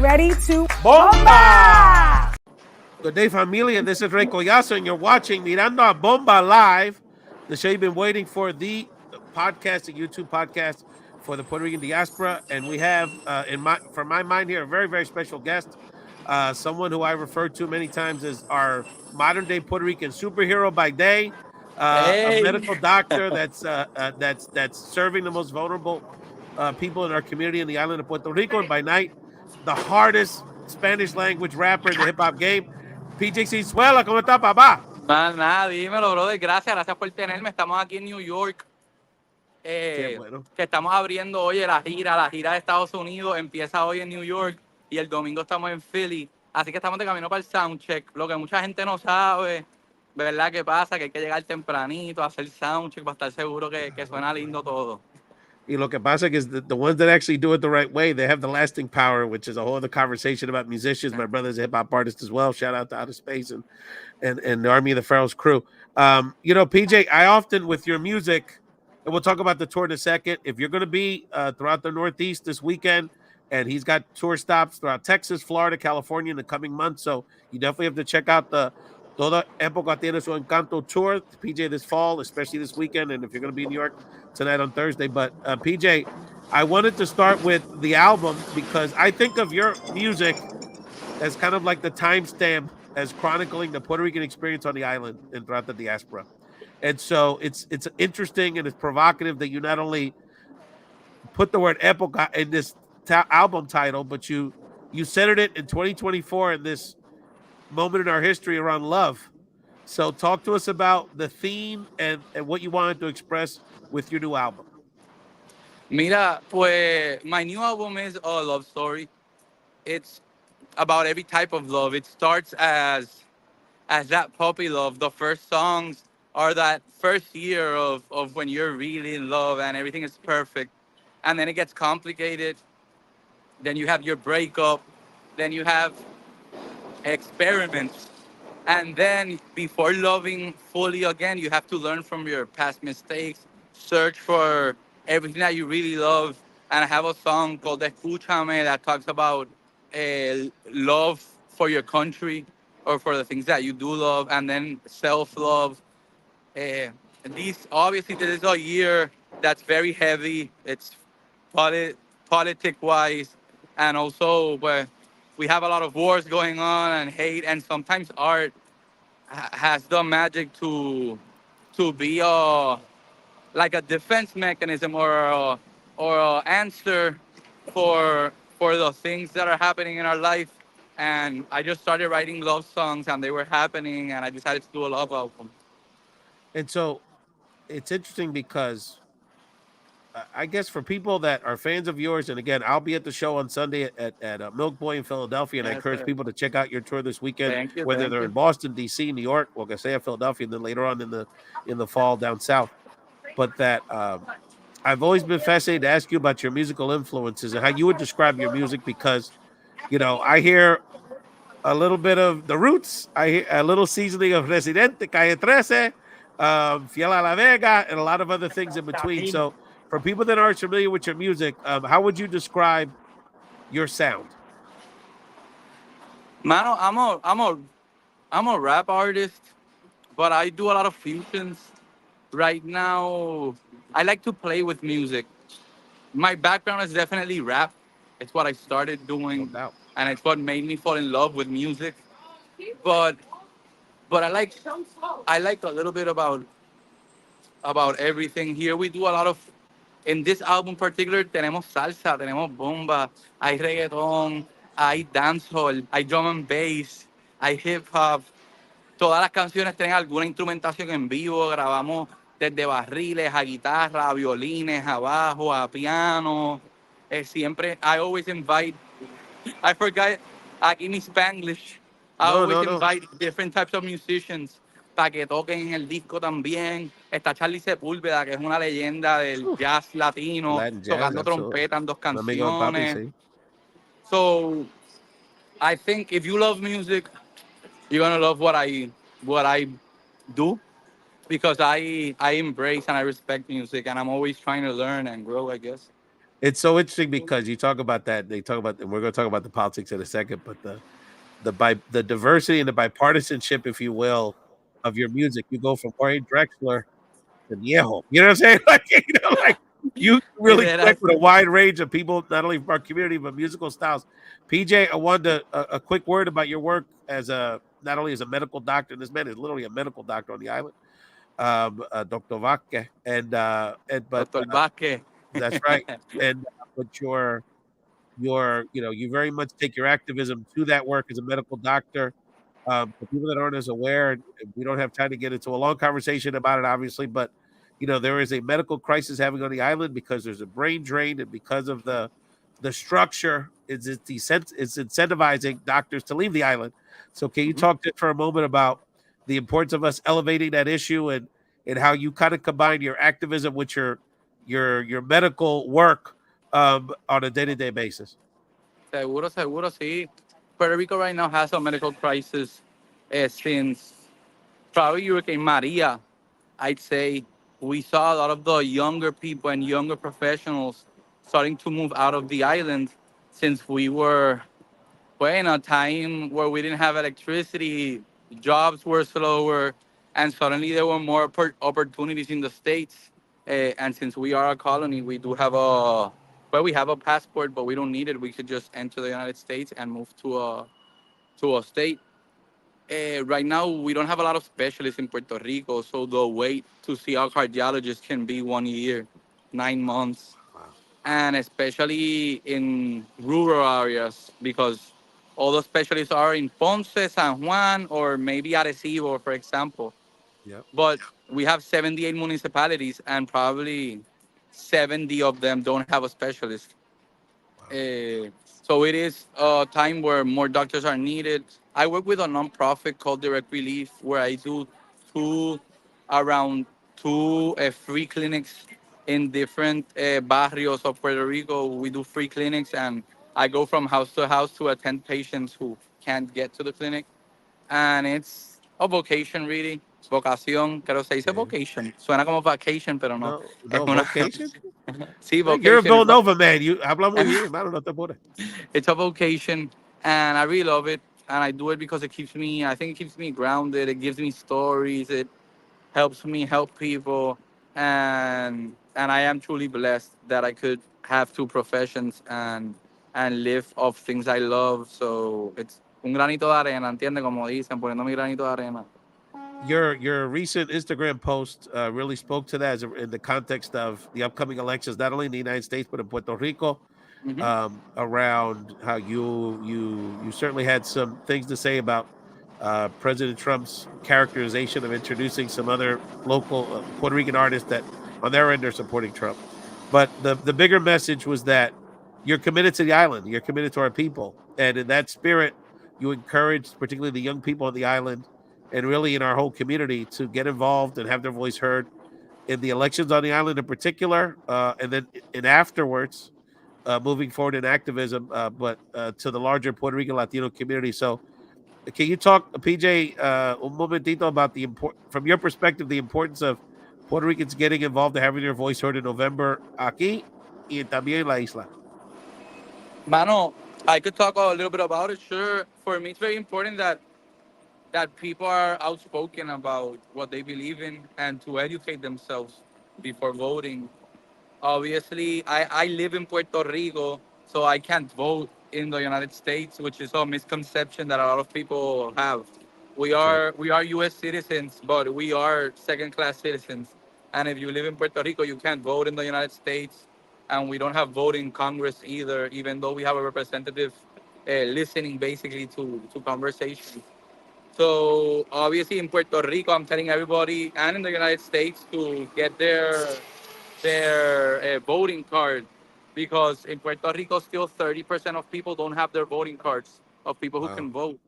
ready to Bomba! Good day, familia. This is Ray Collazo, and you're watching Mirando a Bomba Live, the show you've been waiting for, the podcast, the YouTube podcast for the Puerto Rican diaspora. And we have, from my mind here, a very, very special guest, someone who I refer to many times as our modern-day Puerto Rican superhero by day, a medical doctor that's serving the most vulnerable people in our community in the island of Puerto Rico, and by night, the hardest Spanish language rapper in the hip hop game. PJ Sin Suela, ¿cómo está, papá? Nada, dímelo, brother. Gracias por tenerme. Estamos aquí en New York. Qué bueno. Que estamos abriendo hoy la gira de Estados Unidos. Empieza hoy en New York y el domingo estamos en Philly. Así que estamos de camino para el soundcheck. Lo que mucha gente no sabe, ¿verdad? ¿Qué pasa? Que hay que llegar tempranito, hacer soundcheck para estar seguro que suena lindo todo. Y lo que pasa is the ones that actually do it the right way, they have the lasting power, which is a whole other conversation about musicians. My brother's a hip-hop artist as well. Shout out to Outer Space and the Army of the Pharaohs crew. PJ, I often, with your music, and we'll talk about the tour in a second, if you're going to be throughout the Northeast this weekend, and he's got tour stops throughout Texas, Florida, California in the coming months, so you definitely have to check out the Toda, Epoca, Tiene, Encanto tour, PJ, this fall, especially this weekend, and if you're going to be in New York tonight on Thursday. But PJ, I wanted to start with the album because I think of your music as kind of like the timestamp as chronicling the Puerto Rican experience on the island and throughout the diaspora. And so it's interesting and it's provocative that you not only put the word Epoca in this album title, but you centered it in 2024 in this moment in our history around love. So talk to us about the theme and what you wanted to express with your new album. Mira, pues my new album is a love story. It's about every type of love. It starts as that puppy love. The first songs are that first year of when you're really in love and everything is perfect. And then it gets complicated. Then you have your breakup. Then you have experiments. And then before loving fully again, you have to learn from your past mistakes, search for everything that you really love. And I have a song called Escúchame that talks about love for your country or for the things that you do love, and then self-love. This is a year that's very heavy. It's politic-wise, and also we have a lot of wars going on and hate, and sometimes art has the magic to be like a defense mechanism or a answer for the things that are happening in our life. And I just started writing love songs, and they were happening, and I decided to do a love album. And so it's interesting because I guess for people that are fans of yours, and again, I'll be at the show on Sunday at Milkboy in Philadelphia, and I encourage people to check out your tour this weekend, whether they're in Boston, D.C., New York, well, I say Philadelphia, and then later on in the fall down south. But that I've always been fascinated to ask you about your musical influences and how you would describe your music because, I hear a little bit of the Roots, I hear a little seasoning of Residente, Calle 13, Fiel a la Vega, and a lot of other things in between. So for people that aren't familiar with your music, how would you describe your sound? Mano, I'm a rap artist, but I do a lot of fusions. Right now, I like to play with music. My background is definitely rap. It's what I started doing, No doubt. and it's what made me fall in love with music. But I like a little bit about everything. Here we do a lot of, in this album in particular, tenemos salsa, tenemos bomba, hay reggaeton, hay dancehall, hay drum and bass, hay hip hop. Todas las canciones tienen alguna instrumentación en vivo. Grabamos desde barriles a guitarra, a violines, a bajo, a piano. Siempre, I always invite, I forgot, aquí mi Spanglish. I always invite different types of musicians para que toquen en el disco también. Está Charlie Sepúlveda, que es una leyenda del jazz latino, Latin jazz, tocando absolutely. trompeta en dos Un amigo de papi, canciones. sí. So, I think if you love music, you're gonna love what I do, because I embrace and I respect music, and I'm always trying to learn and grow, I guess. It's so interesting because you talk about that. They talk about, and we're going to talk about the politics in a second. But the diversity and the bipartisanship, if you will, of your music. You go from Corey Drexler to Viejo. You know what I'm saying? Like you really connect Literal. with a wide range of people, not only from our community but musical styles. PJ, I wanted a quick word about your work as a not only as a medical doctor. This man is literally a medical doctor on the island, Dr. Vacque, and but Doctor Vázquez. that's right. And but you very much take your activism to that work as a medical doctor. For people that aren't as aware, and we don't have time to get into a long conversation about it, obviously, but there is a medical crisis having on the island because there's a brain drain, and because of the structure, it's incentivizing doctors to leave the island. So, can you Mhm. talk to for a moment about the importance of us elevating that issue and how you kind of combine your activism with your medical work on a day to day basis? Seguro, seguro, sí. Puerto Rico right now has a medical crisis since probably Hurricane Maria. I'd say we saw a lot of the younger people and younger professionals starting to move out of the island since we were in a time where we didn't have electricity, jobs were slower, and suddenly there were more opportunities in the states. And since we are a colony, we do have we have a passport, but we don't need it. We could just enter the United States and move to a state. Right now, we don't have a lot of specialists in Puerto Rico, so the wait to see our cardiologist can be 1 year, 9 months, Wow. and especially in rural areas because all the specialists are in Ponce, San Juan, or maybe Arecibo, for example. Yep. But we have 78 municipalities, and probably 70 of them don't have a specialist. Wow. So it is a time where more doctors are needed. I work with a nonprofit called Direct Relief, where I do two around two free clinics in different barrios of Puerto Rico. We do free clinics, and I go from house to house to attend patients who can't get to the clinic. And it's a vocation, really. Vocación, pero se dice Yeah. vocation. Suena como vacation, pero no. No, Es no una. vocation. Sí, You're a vocation. Villanova man. You habla muy bien, hermano. No te apures. It's a vocation, and I really love it. And I do it because it keeps me. I think it keeps me grounded. It gives me stories. It helps me help people, and I am truly blessed that I could have two professions and live of things I love. So it's un granito de arena, entiende como dicen, poniendo mi granito de arena. Your recent Instagram post really spoke to that in the context of the upcoming elections, not only in the United States but in Puerto Rico. Hmm. Around how you certainly had some things to say about President Trump's characterization of introducing some other local Puerto Rican artists that on their end are supporting Trump. But the bigger message was that you're committed to the island, you're committed to our people, and in that spirit, you encourage particularly the young people on the island and really in our whole community to get involved and have their voice heard in the elections on the island in particular, and then and afterwards moving forward in activism, but to the larger Puerto Rican Latino community. So, can you talk, PJ, un momentito about from your perspective, the importance of Puerto Ricans getting involved and having their voice heard in November aquí y también en la isla? Mano, I could talk a little bit about it. Sure. For me, it's very important that people are outspoken about what they believe in and to educate themselves before voting. Obviously, I live in Puerto Rico, so I can't vote in the United States, which is a misconception that a lot of people have. That's right. We are U.S. citizens, but we are second class citizens. And if you live in Puerto Rico, you can't vote in the United States, and we don't have vote in Congress either, even though we have a representative listening basically to conversations. So obviously in Puerto Rico, I'm telling everybody, and in the United States, to get their voting card, because in Puerto Rico, still 30% of people don't have their voting cards of people who Wow. can vote,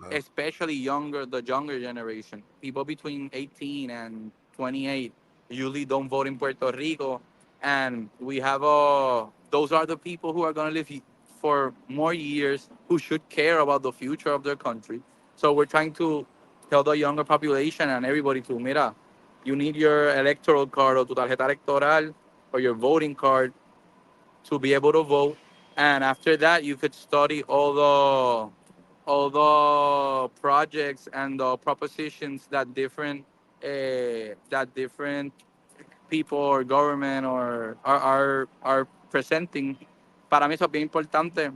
Wow. especially the younger generation. People between 18 and 28 usually don't vote in Puerto Rico, and we have those are the people who are going to live for more years, who should care about the future of their country. So we're trying to tell the younger population and everybody to, mira, you need your electoral card or tu tarjeta electoral or your voting card to be able to vote. And after that, you could study all the projects and the propositions that different people or government or are presenting. Para mí eso es bien importante.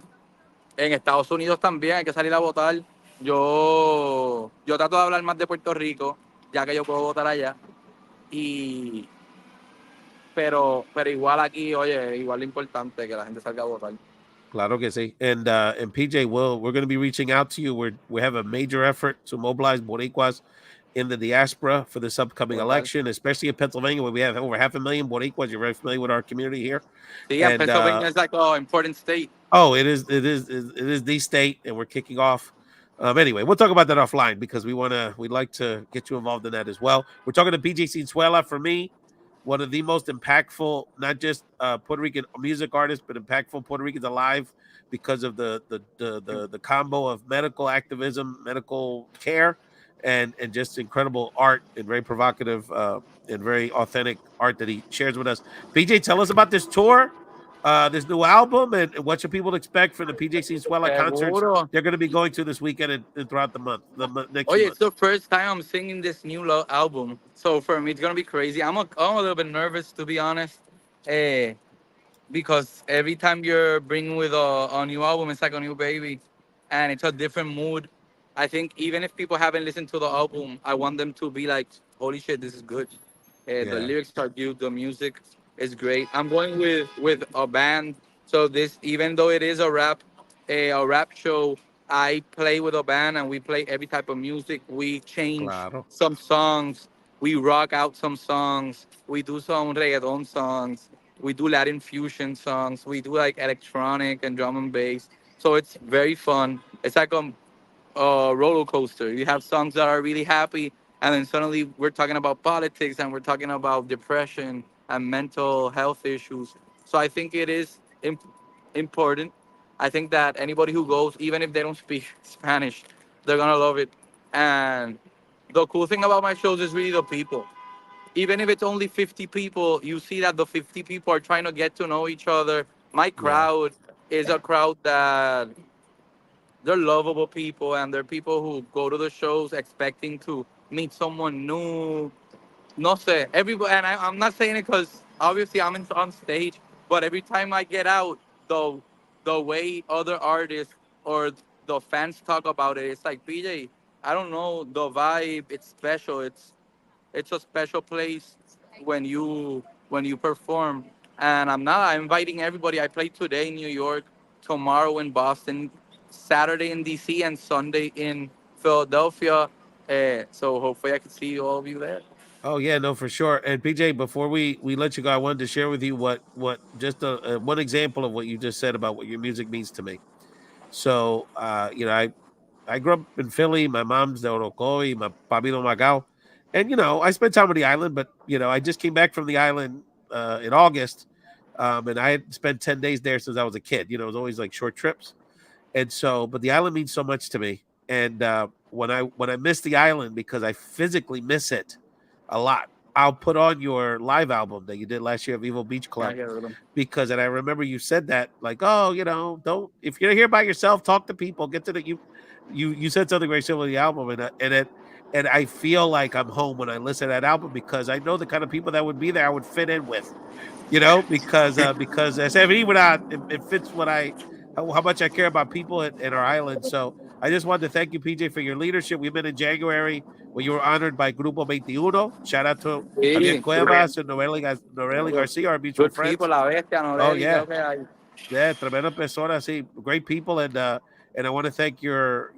En Estados Unidos también hay que salir a votar. Yo trato de hablar más de Puerto Rico, ya que yo puedo votar allá. Y, pero igual aquí, oye, igual lo importante que la gente salga a votar. Claro que sí. And PJ, we're going to be reaching out to you. We have a major effort to mobilize Boricuas in the diaspora for this upcoming Total. election, especially in Pennsylvania, where we have over 500,000 Boricuas. You're very familiar with our community here, Sí, and and Pennsylvania is like an important state. oh, it is the state, and we're kicking off. Anyway, we'll talk about that offline because we'd like to get you involved in that as well. We're talking to PJ Sin Suela. For me, one of the most impactful, not just Puerto Rican music artists, but impactful Puerto Ricans alive because of the combo of medical activism, medical care, and just incredible art and very provocative and very authentic art that he shares with us. PJ, tell us about this tour, this new album, and what should people expect from the PJ Sin Suela concerts Seguro. they're going to be going to this weekend and throughout next Oh few yeah, it's months. the first time I'm singing this new album. So for me, it's gonna be crazy. I'm a little bit nervous to be honest. Eh, because every time you're bringing with a new album, it's like a new baby, and it's a different mood. I think even if people haven't listened to the album, I want them to be like, "Holy shit, this is good." The Yeah, lyrics are good, the music is great. I'm going with a band, so this even though it is a rap show, I play with a band and we play every type of music. We change claro. some songs, we rock out some songs, we do some reggaeton songs, we do Latin fusion songs, we do like electronic and drum and bass. So it's very fun. It's like roller coaster. You have songs that are really happy, and then suddenly we're talking about politics and we're talking about depression and mental health issues. So I think it is important. I think that anybody who goes, even if they don't speak Spanish, they're gonna love it. And the cool thing about my shows is really the people. Even if it's only 50 people, you see that the 50 people are trying to get to know each other. My Yeah. crowd is a crowd that they're lovable people, and they're people who go to the shows expecting to meet someone new. No sé, everybody, and I'm not saying it because obviously on stage, but every time I get out, the way other artists or the fans talk about it, it's like PJ. I don't know, the vibe. It's special. It's a special place when you perform. And I'm inviting everybody. I play today in New York, tomorrow in Boston, Saturday in DC, and Sunday in Philadelphia. So hopefully I can see all of you there. Oh yeah, no, for sure. And PJ, before we let you go, I wanted to share with you what just one example of what you just said about what your music means to me. So, I grew up in Philly. My mom's de Orocoy, my papi de Macau, and I spent time on the island. But I just came back from the island in August, and I had spent 10 days there since I was a kid. It was always like short trips, and so, but the island means so much to me. And when I miss the island because I physically miss it a lot, I'll put on your live album that you did last year of Evil Beach Can I Club get rid of them? because, and I remember you said that, like, oh, don't, if you're here by yourself, talk to people, get to the you said something very similar to the album, and I feel like I'm home when I listen to that album because I know the kind of people that would be there I would fit in with, because as even out, it fits what how much I care about people in our island. So I just wanted to thank you, PJ, for your leadership. We met in January when you were honored by Grupo 21. Shout out to Javier Sí, Cuevas and Noreli good, Garcia, our mutual good people, friends. la bestia, Oh Noreli, yeah, creo que hay. yeah, tremenda persona. See, great people, and I want to thank your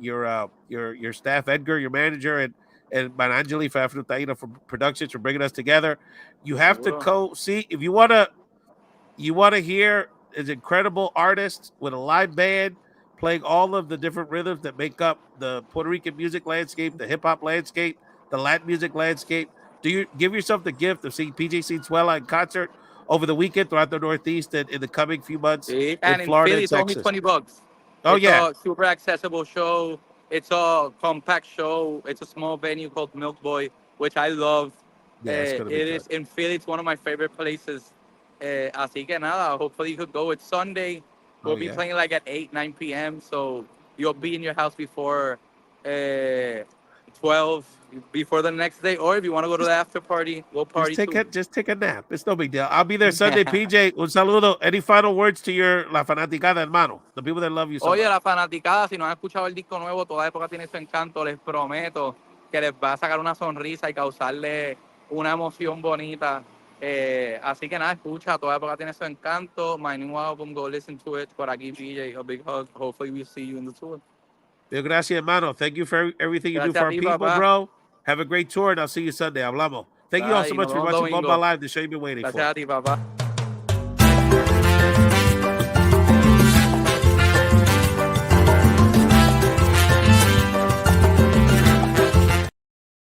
staff, Edgar, your manager, and Manangeli for Afro for productions for bringing us together. You have to Seguro. go see if you want to hear is incredible artist with a live band playing all of the different rhythms that make up the Puerto Rican music landscape, the hip hop landscape, the Latin music landscape. Do you give yourself the gift of seeing PJ Sinsuela in concert over the weekend throughout the Northeast and in the coming few months Sí. in And in Florida Philly, and it's only Texas? $20. Oh It's yeah, a super accessible show. It's a compact show. It's a small venue called Milkboy, which I love. yeah, it's gonna be It good. is in Philly. It's one of my favorite places. Así que nada, hopefully you could go. It's Sunday. We'll Oh, be yeah. playing like at 8, 9 p.m. So you'll be in your house before 12, before the next day. Or if you want to go to the after party, we'll party too. Just take a nap. It's no big deal. I'll be there Sunday. PJ, un saludo. Any final words to your La Fanaticada, hermano? The people that love you so Oye, much. la fanaticada, si no han escuchado el disco nuevo, Toda Época Tiene Su Encanto, les prometo que les va a sacar una sonrisa y causarle una emoción bonita. Así que nada, escucha, Toda Época Tiene Su Encanto. My new album, go listen to it. Por aquí, PJ, a big hug. Hopefully we'll see you in the tour. Mil gracias, hermano. Thank you for everything you do Gracias for a our ti, people, papá. bro. Have a great tour, and I'll see you Sunday. Hablamos. Thank you all so Bye, nos much for vemos watching Bomba domingo. Live, the show you've been waiting Gracias for. a ti, papá.